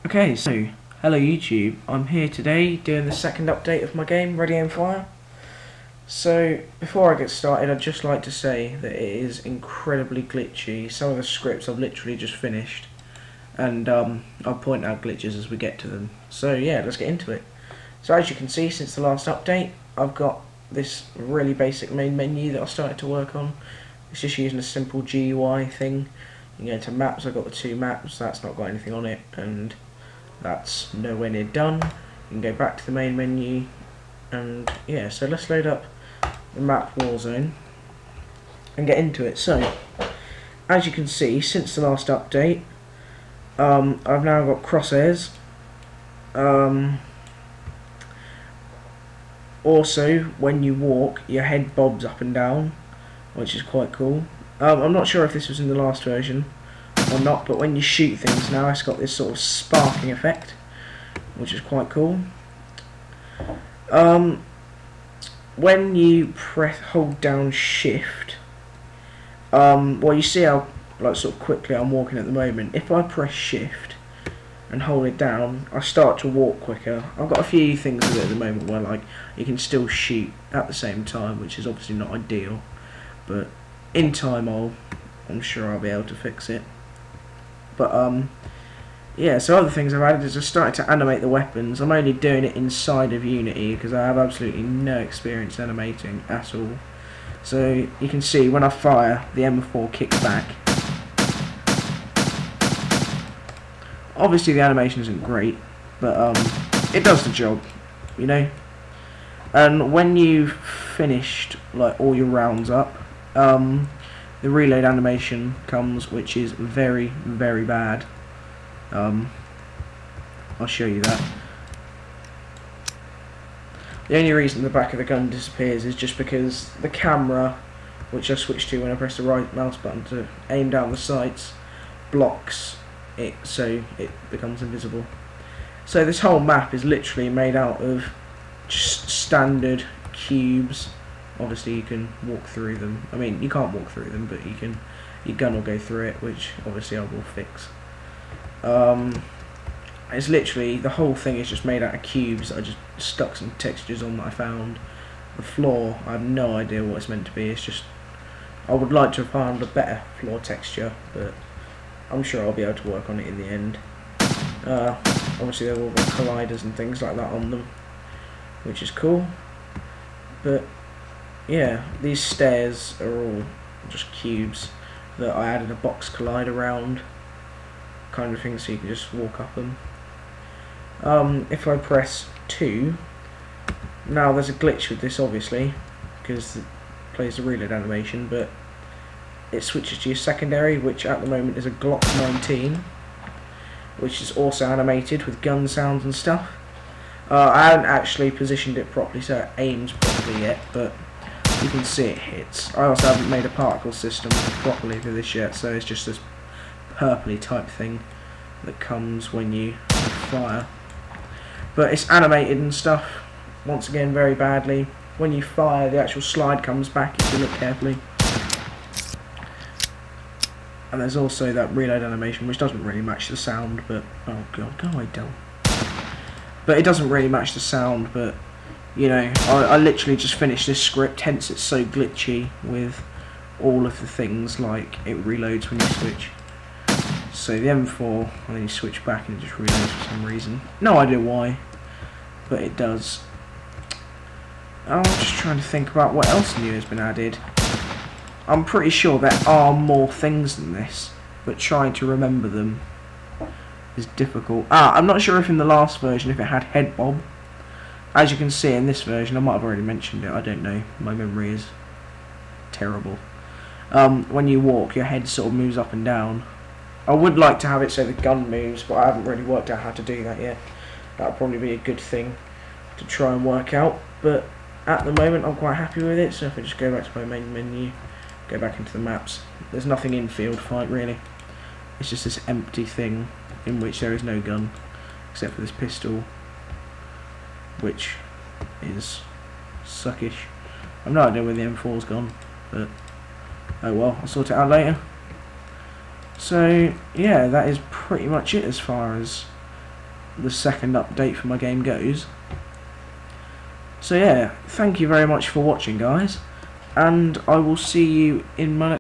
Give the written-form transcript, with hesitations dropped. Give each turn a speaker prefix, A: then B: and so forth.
A: Okay, so hello YouTube. I'm here today doing the second update of my game, Ready Aim Fire. So before I get started, I'd just like to say that it is incredibly glitchy. Some of the scripts I've literally just finished, and I'll point out glitches as we get to them. So yeah, let's get into it. So as you can see, since the last update, I've got this really basic main menu that I started to work on. It's just using a simple GUI thing. You go to maps. I've got the two maps. That's not got anything on it, and that's nowhere near done. You can go back to the main menu, and yeah, so let's load up the map Warzone and get into it. So as you can see, since the last update, I've now got crosshairs. Also, when you walk, your head bobs up and down, which is quite cool. I'm not sure if this was in the last version or not, but when you shoot things now, it's got this sort of sparking effect, which is quite cool. When you hold down shift, well, you see how sort of quickly I'm walking at the moment. If I press shift and hold it down, I start to walk quicker. I've got a few things with it at the moment where you can still shoot at the same time, which is obviously not ideal, but in time I'm sure I'll be able to fix it. But yeah, so other things I've added is I started to animate the weapons. I'm only doing it inside of Unity because I have absolutely no experience animating at all. So you can see when I fire, the M4 kicks back. Obviously the animation isn't great, but it does the job, you know. And when you've finished all your rounds up, the reload animation comes, which is very, very bad. I'll show you that. The only reason the back of the gun disappears is just because the camera, which I switch to when I press the right mouse button to aim down the sights, blocks it, so it becomes invisible. So this whole map is literally made out of just standard cubes. Obviously you can walk through them. I mean, you can't walk through them, but your gun will go through it, which obviously I will fix. It's literally, the whole thing is just made out of cubes. I just stuck some textures on that I found. The floor, I have no idea what it's meant to be. It's just, I would like to have found a better floor texture, but I'm sure I'll be able to work on it in the end. Obviously there will be colliders and things like that on them, which is cool. But yeah, these stairs are all just cubes that I added a box collide around, kind of thing, so you can just walk up them. If I press 2, now there's a glitch with this obviously, because it plays the reload animation, but it switches to your secondary, which at the moment is a Glock 19, which is also animated with gun sounds and stuff. I haven't actually positioned it properly so it aims properly yet, but you can see it hits. I also haven't made a particle system properly for this yet, so it's just this purpley type thing that comes when you fire. But it's animated and stuff, once again very badly. When you fire, the actual slide comes back if you look carefully. And there's also that reload animation, which doesn't really match the sound, but oh god, go away, Del. But it doesn't really match the sound, but you know, I literally just finished this script, hence it's so glitchy with all of the things, like it reloads when you switch. So the M4, and then you switch back and it just reloads for some reason. No idea why, but it does. I'm just trying to think about what else new has been added. I'm pretty sure there are more things than this, but trying to remember them is difficult. I'm not sure if in the last version if it had head bob. As you can see in this version, I might have already mentioned it, I don't know, my memory is terrible. When you walk, your head sort of moves up and down. I would like to have it so the gun moves, but I haven't really worked out how to do that yet. That would probably be a good thing to try and work out, but at the moment I'm quite happy with it. So if I just go back to my main menu, go back into the maps, there's nothing in field fight really. It's just this empty thing in which there is no gun, except for this pistol, which is suckish. I've no idea where the M4's gone, but oh well, I'll sort it out later. So yeah, that is pretty much it as far as the second update for my game goes. So yeah, thank you very much for watching, guys, and I will see you in my next